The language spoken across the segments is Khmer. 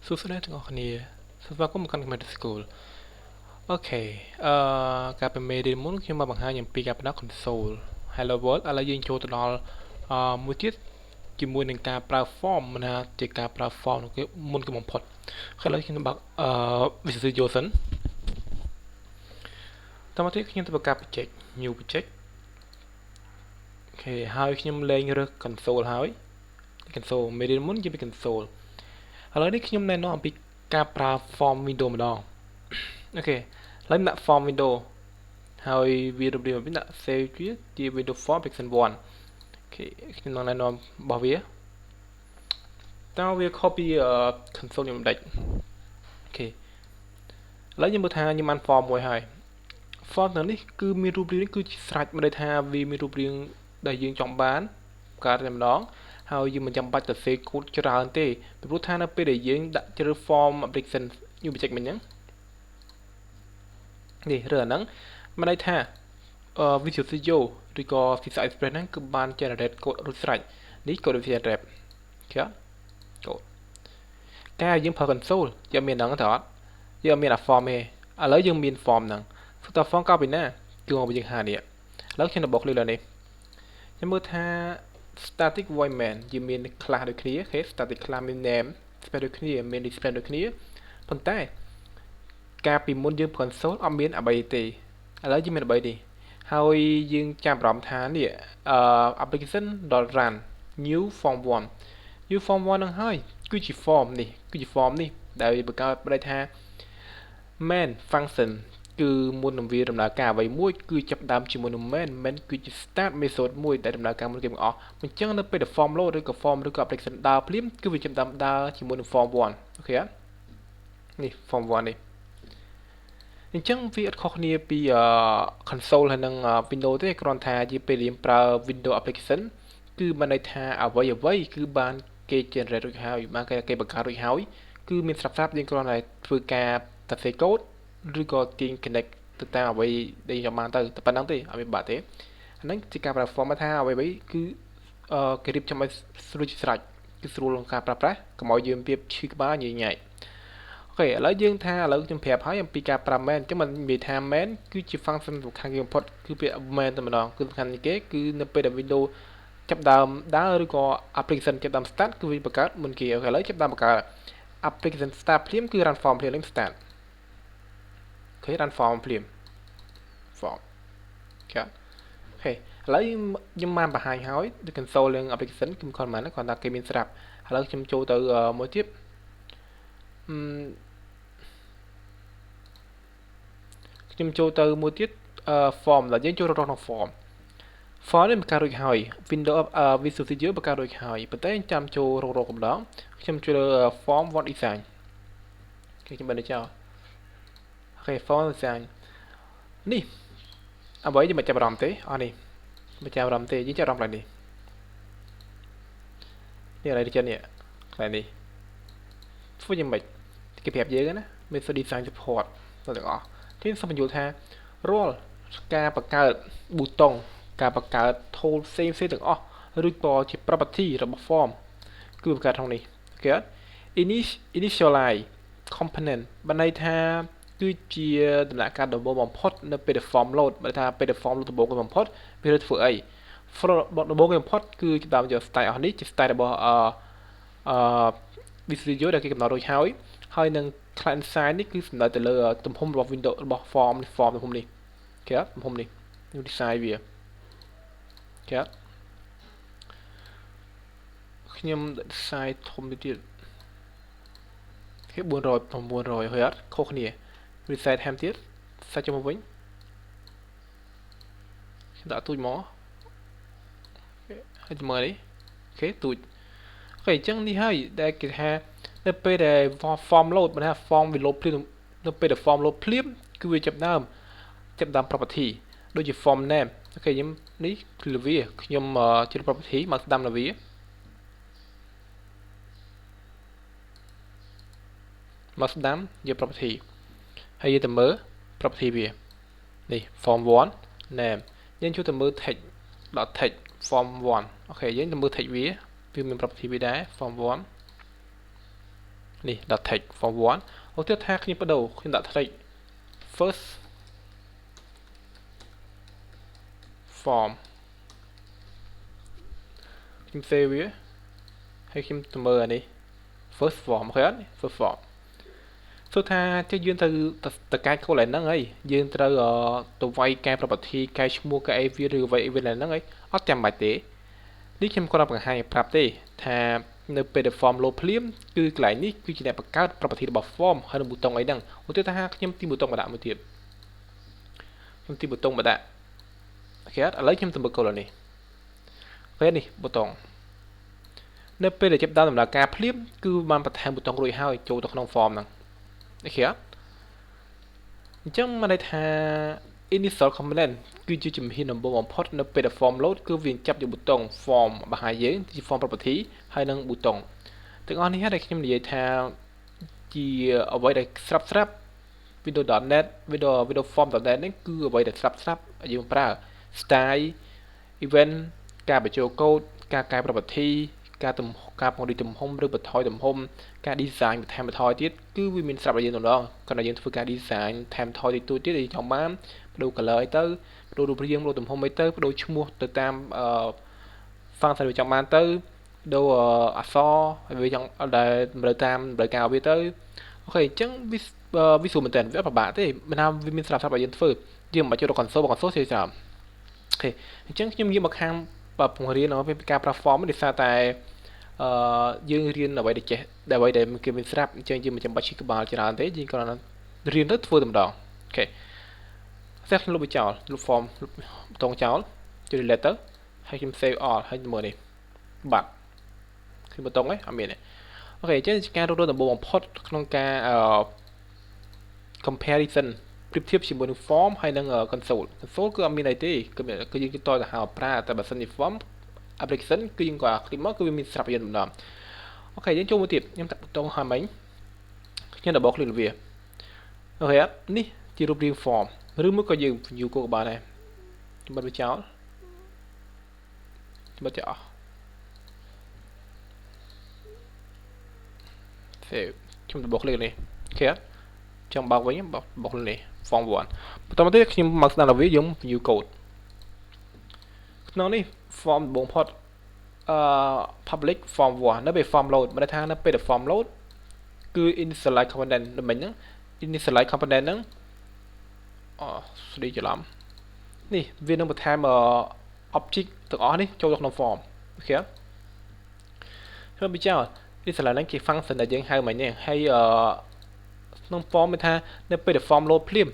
សួស្តីទាំងអស់គ្នាស្វាគមន៍មកកាន់ Computer School អូខេការពីមេរៀនមុនខ្ញុំមកបង្ហាញអំពីការប្រើ console Hello World ឥឡូវយើងចូលទៅដល់មួយទៀតជាមួយនឹងការប្រើ form ណាជាការប្រើ form នោះគឺមុនគឺបំផុតឥឡូវខ្ញុំបើកVisual Studio សិនតមកទៀតខ្ញុំទៅបង្កើត project new project អូខេហើយខ្ញុំលែងរើស console ហើយ console មេរៀនមុននិយាយពី console ឥឡូវនេះខ្ញុំណែនាំអំពីការប្រើ form window ម្ដងអូខេឥឡូវដាក់ form window ហើយវារូបរាងដាក់ save វាជា window form application 1អូខេខ្ញុំនឹងណែនាំរបស់វាតើវា copy console ខ្ញុំមិនដាច់អូខេឥឡូវយើងមើលថាខ្ញុំបាន form មួយហើយ form ទាំងនេះគឺមានរូបរាងគឺជាស្រេចមិនន័យថាវាមានរូបរាងដែលយើងចង់បានកើតតែម្ដងហើយយើងមិនចាំបាច់ទៅ save code ច្រើនទេពីព្រោះថានៅពេលដែលយើងដាក់ជ្រើស form application new project មិញហ្នឹងនេះឬអាហ្នឹងមិនន័យថា Visual Studio ឬក៏ Visual Express ហ្នឹងគឺបាន generate code រួចស្រេចនេះ code generate ឃើញ code តែយើងប្រើ console យើងមានហ្នឹងទេអត់យើងមានអា form ទេឥឡូវយើងមាន form ហ្នឹងគឺតើ form កោពីណាគឺមកយើងហានេះឥឡូវខ្ញុំទៅបោកឃ្លីលើនេះខ្ញុំមើលថា static void main យើងមាន class ដូចគ្នាអូខេ static class មាន name space ដូចគ្នាមាន display ដូចគ្នាប៉ុន្តែការពីមុនយើងប្រើ console អត់មានអ្វីទេឥឡូវយើងមានអ្វីនេះហើយយើងចាំអារម្មណ៍ថានេះ application.run new form 1 new form 1ហ្នឹងហើយគឺជា form នេះគឺជា form នេះដែលបង្កើតបែរថា main function គឺមុននឹងវាដំណើរការអ្វីមួយគឺចាប់ដើមជាមួយនឹង main គឺជា start method មួយដែលដំណើរការមុនគេបង្អស់អញ្ចឹងនៅពេលដែល form load ឬក៏ form ឬក៏ application ដើរភ្លាមគឺវាចាប់ដើមដើរជាមួយនឹង form 1អូខេនេះ form 1នេះអញ្ចឹងវាអត់ខុសគ្នាពី console ហើយនឹង Windows ទេគ្រាន់តែជាពេលយើងប្រើ Windows application គឺបានន័យថាអ្វីគឺបានគេ generate រួចហើយបានគេបង្កើតរួចហើយគឺមានស្រាប់យើងគ្រាន់តែធ្វើការសរសេរ code ឬក៏ទាញ connect ទៅតាមអ្វីដែលយើងបានទៅតែប៉ុណ្្នឹងទេអត់មានបាក់ទេអាហ្នឹងជាការប្រើ form ថាអ្វីគឺគេរៀបចំឲ្យស្រួលជាស្រេចគឺស្រួលក្នុងការប្រើប្រាស់កុំឲ្យយើងភាពឈឺក្បាលញញែកអូខេឥឡូវយើងថាឥឡូវខ្ញុំប្រាប់ហើយអំពីការប្រើ main អញ្ចឹងមិននិយាយថា main គឺជា function សំខាន់គេបំផុតគឺពាក្យ main តែម្ដងគឺសំខាន់ជាងគេគឺនៅពេលដែល Windows ចាប់ដើមដើរឬក៏ application ចាប់ដើម start គឺវាបង្កើតមុនគេអូខេឥឡូវចាប់ដើមបង្កើត application start ភ្លាមគឺ run form ភ្លាម start អូខេ run form ភ្លាម form អូខេឥឡូវខ្ញុំបានបង្ហាញហើយ console រឿង application គឺមិនខុសប៉ុន្មានគ្រាន់តែគេមានស្រាប់ឥឡូវខ្ញុំចូលទៅមួយទៀតខ្ញុំចូលទៅមួយទៀតform ដែលយើងចូលរកក្នុង form នេះបង្កើតរួចហើយ Windows Visual Studio បង្កើតរួចហើយប៉ុន្តែចាំចូលរកម្ដងខ្ញុំចូលលើ form what design គេខ្ញុំបានចោលអូខេ form design នេះអ្វីយើងមិនចាប់អារម្មណ៍ទេអស់នេះមិនចាប់អារម្មណ៍ទេយើងចាប់អារម្មណ៍ឡើងនេះអ្វីទៅចិត្តនេះខ្លាំងនេះធ្វើយ៉ាងម៉េចគេប្រាប់យើងណា Visual Design Support ទាំងអស់គេសូមបញ្យល់ថារាល់ការបង្កើត button ការបង្កើត tool ផ្សេងទាំងអស់ឬក៏ជា property របស់ form គឺបង្កើតក្នុងនេះគេអត់ initialize component បានន័យថាគឺជាដំណាក់កាលដំបូងបំផុតនៅពេលដែល form load បើថាពេលដែល form load ដំបូងបំផុតវាត្រូវធ្វើអី ដំបូងបំផុតគឺចាប់ដើមយក style អស់នេះជា style របស់Visual Studio ដែលគេកំណត់រួចហើយនឹង client side នេះគឺសំដៅទៅលើទំហំរបស់ Windows របស់ form ទំហំនេះគេអត់ទំហំនេះ design វាគេអត់ខ្ញុំ design ធំទៅទៀតគេ400 900ហើយអត់ខុសគ្នា reset ថែមទៀតសាច់ចូលមកវិញខ្ញុំដាក់ទូចមកហើយមើលនេះអូខេទូចអូខេអញ្ចឹងនេះហើយដែលគេថានៅពេលដែល form load បើថា form វា load ភ្លាមនៅពេលដែល form load ភ្លាមគឺវាចាប់ដើម property ដូចជា form name អូខេខ្ញុំនេះគឺលវាខ្ញុំជ្រើស property មកស្ដាំលវាមកស្ដាំយក property ហើយយើងទៅមើល property វានេះ form 1 name យើងជួយទៅមើល text text form 1អូខេយើងទៅមើល text វាមាន property វាដែរ form 1 នេះ dot text form 1 អូទៀតថាខ្ញុំបដូរខ្ញុំដាក់ text first form ខ្ញុំ save វាហើយខ្ញុំទៅមើលអានេះ first form ឃើញអត់ first form សួរថាចុះយើងទៅកែខុសឡើងហ្នឹងអីយើងត្រូវទៅវាយកែ property កែឈ្មោះកែអីវាឬវាយអីវាហ្នឹងអីអត់ចាំបាច់ទេនេះខ្ញុំគាត់បង្ហាញប្រាប់ទេថានៅពេលដែល form load ភ្លាមគឺកន្លែងនេះគឺជាអ្នកបង្កើត property របស់ form ហើយនឹងប៊ូតុងអីហ្នឹងឧទាហរណ៍ថាខ្ញុំទីប៊ូតុងមកដាក់មួយទៀតខ្ញុំទីប៊ូតុងមកដាក់អូខេឥឡូវខ្ញុំទៅមើលកូដនេះពេលនេះប៊ូតុងនៅពេលដែលចាប់ដើមដំណើរការភ្លាមគឺបានបន្ថែមប៊ូតុងរួចហើយចូលទៅក្នុង form ហ្នឹងអូខេអញ្ចឹងមកន័យថា initial component គឺជាជំហានដំបូងបំផុតនៅពេលដែល form load គឺវាចាប់យកប៊ូតុង form បង្ហាញយើងជា form property ហើយនឹងប៊ូតុងទាំងអស់នេះហើយដែលខ្ញុំនិយាយថាជាអ្វីដែលស្រាប់ Windows.net Windows Form.net នេះគឺអ្វីដែលស្រាប់យើងប្រើ style event ការបញ្ចូលកូដការកែ property ការពង្រីកទំហំឬបន្ថយទំហំការ design បន្ថែមបន្ថយទៀតគឺវាមានស្រាប់ឲ្យយើងម្ដងគ្រាន់តែយើងធ្វើការ design ថែមថយតិចតួចទៀតយើងចង់បានបដូរ color អីទៅបដូររូបរាងបដូរទំហំអីទៅបដូរឈ្មោះទៅតាមfunction ដែលចង់បានទៅបដូរអក្សរវាចង់ដែលតម្រូវតាមតម្រូវការវាទៅអូខេអញ្ចឹងវាស្រួលមែនតើវាអត់ពិបាកទេមិនថាវាមានស្រាប់ឲ្យយើងធ្វើយើងមិនបាច់ចូលទៅ console ជាច្រើនអូខេអញ្ចឹងខ្ញុំងាកមកខាងបង្រៀនអំពីការប្រើ form នេះសារតែយើងរៀនអ្វីដែលចេះអ្វីដែលគេមានស្រាប់អញ្ចឹងយើងមិនចាំបាច់ឈឺក្បាលច្រើនទេយើងគ្រាន់តែរៀនទៅធ្វើតែម្ដងអូខេតែខ្ញុំលុបវាចោលលុប form ប៊ូតុងចោលចុច delete ទៅហើយខ្ញុំ save all ហើយមើលនេះបាត់គឺប៊ូតុងហ្នឹងអត់មានទេអូខេអញ្ចឹងការរកដំបូងបំផុតក្នុងការcomparison ប្រៀបធៀបជាមួយនឹង form ហើយនឹង console គឺអត់មានអីទេគឺយើងតទៅហៅប្រើតែបើសិនជា form application គឺយើងគាត់ click មកគឺវាមានស្រាប់យើងម្ដងអូខេយើងចូលមួយទៀតខ្ញុំដាក់ប៊ូតុងហើយមិញខ្ញុំ double click លើវាអូខេនេះជារូបរាង form ឬមួយក៏យើង view ក៏បានដែរខ្ញុំបិទវាចោលបិទចោលអស់ save ខ្ញុំ double click នេះអូខេចង់បើកវិញបោះនេះ form 1បន្តមកទៀតខ្ញុំមកស្ដាប់ដល់វាយើង view code ក្នុងនេះ form ដំបូងផុតpublic form 1នៅពេល form load មានន័យថានៅពេលដែល form load គឺ initialize component ដូចមិញហ្នឹង initialize component ហ្នឹងស្ដីច្រឡំនេះវានឹងបន្ថែមobject ទាំងអស់នេះចូលទៅក្នុង form អូខេហើយបញ្ចោ initialize ហ្នឹងជា function ដែលយើងហៅមិញនេះហើយក្នុង form មានថានៅពេលដែល form load ភ្លាម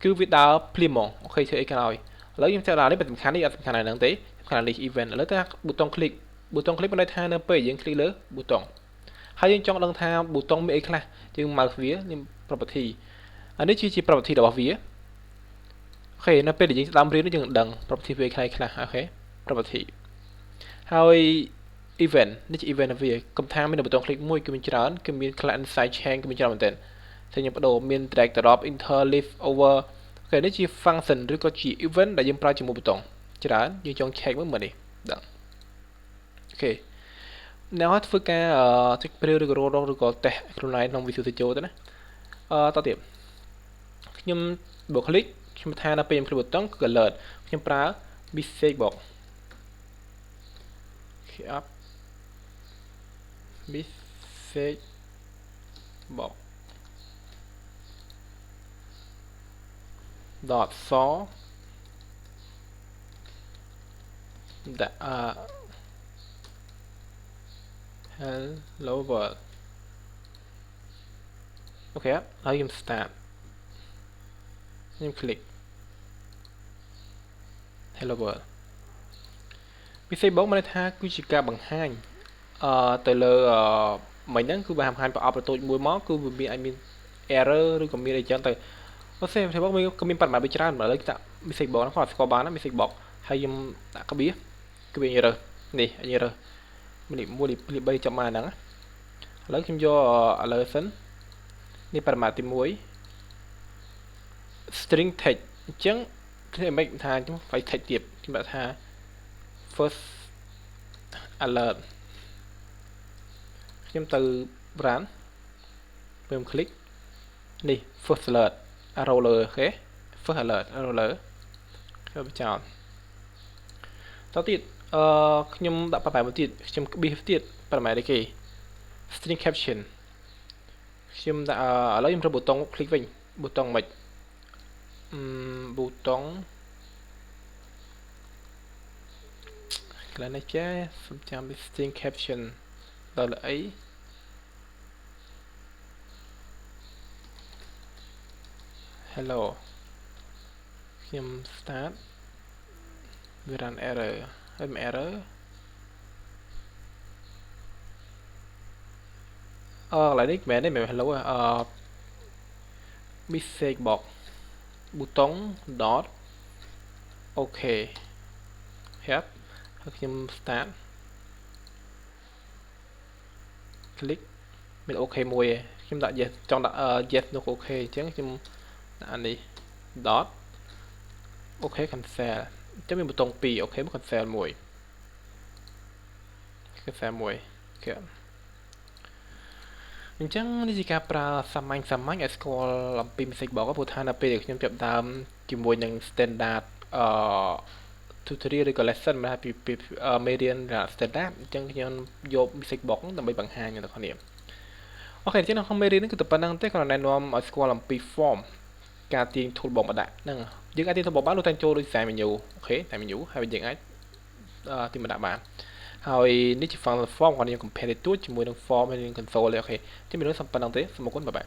គឺវាដើរភ្លាមហ្មងអូខេធ្វើអីក្រោយឥឡូវខ្ញុំចែកដល់នេះមិនសំខាន់នេះអត់សំខាន់ហ្នឹងទេសំខាន់នេះ event ឥឡូវតែប៊ូតុង click ប៊ូតុង click មានន័យថានៅពេលយើង click លើប៊ូតុងហើយយើងចង់ដឹងថាប៊ូតុងមានអីខ្លះយើង mouse វានេះ property អានេះជា property របស់វាអូខេនៅពេលដែលយើងស្ដាប់រៀនយើងដឹង property វាខ្លះអូខេ property ហើយ event នេះជា event របស់វាកុំថាមានប៊ូតុង click មួយគឺមានច្រើនគឺមាន click inside chain គឺមានច្រើនមែនទែនតែខ្ញុំបដូរមាន drag drop enter lift over អូខេនេះជា function ឬក៏ជា event ដែលយើងប្រើជាមួយប៊ូតុងច្រើនយើងចង់ check មើលនេះដឹងអូខេអ្នកឲ្យធ្វើការcheck ព្រាវឬក៏រកឬក៏ test ខ្លួនឯងក្នុង Visual Studio ទៅណាតទៀតខ្ញុំបើ click ខ្ញុំថានៅពេលខ្ញុំ click ប៊ូតុងគឺ alert ខ្ញុំប្រើ message box up message box dot saw that hello world អូខេហើយខ្ញុំ start ខ្ញុំ click hello world message box មានន័យថាគឺជាការបង្ហាញទៅលើមិញហ្នឹងគឺបង្ហាញប្រអប់បន្ទូចមួយមកគឺវាមានអាចមាន error ឬក៏មានអីចឹងទៅអូខេ message box ក៏មានបរិមាណវាច្រើនឥឡូវដាក់ message box ហ្នឹងគាត់ស្គាល់បានណា message box ហើយខ្ញុំដាក់ក្បៀសគឺវា error នេះ error នេះ1 2 3ចាប់មកហ្នឹងឥឡូវខ្ញុំយក alert សិននេះបរិមាណទី1 string text អញ្ចឹងធ្វើមិនថាខ្ញុំ file text ទៀតខ្ញុំដាក់ថា first alert ខ្ញុំទៅ rán เพิ่มคลิกនេះ first alert arrow លើអូខេ first alert arrow លើខ្ញុំចោលតទៀតខ្ញុំដាក់ប៉ាមួយទៀតខ្ញុំប៊ីទៀតប៉ាម៉ែនេះគេ string caption ខ្ញុំដាក់ឥឡូវខ្ញុំប្រើប៊ូតុងคลิกវិញប៊ូតុងមិនប៊ូតុងកន្លែងនេះចេះសំចាំ string caption ដល់អីhello ខ្ញុំ start វា run error ហើយមាន error កន្លែងនេះមិនមែនទេ hello message box ប៊ូតុង dot ok ហើយខ្ញុំ start คลิกមាន ok មួយខ្ញុំដាក់ yes ចង់ដាក់ yes នោះ ok អញ្ចឹងខ្ញុំដាក់អានេះ dot ok cancel អញ្ចឹងមានប៊ូតុង2 ok មក cancel មួយ cancel មួយអូខេអញ្ចឹងនេះជាការប្រើសាមញ្ញឲ្យស្គាល់អំពី message box ព្រោះថានៅពេលដែលខ្ញុំចាប់ដើមជាមួយនឹង standard tutorial ឬក៏ lesson មកពីមេរៀន standard អញ្ចឹងខ្ញុំយក message box ដើម្បីបង្ហាញដល់អ្នកនរអូខេអញ្ចឹងនៅក្នុងមេរៀននេះគឺតែប៉ុណ្្នឹងទេគាត់ណែនាំឲ្យស្គាល់អំពី form ការទាញ toolbox មកដាក់ហ្នឹងយើងអាចទាញ toolbox បានលោកតែចូលដោយ design menu អូខេ design menu ហើយយើងអាចទាញមកដាក់បានហើយនេះជា function form គាត់យើង compare ទៅជាមួយនឹង form ហើយនឹង console អូខេអញ្ចឹងមានរឿងសំប៉ុណ្្នឹងទេសូមអរគុណបាយបាយ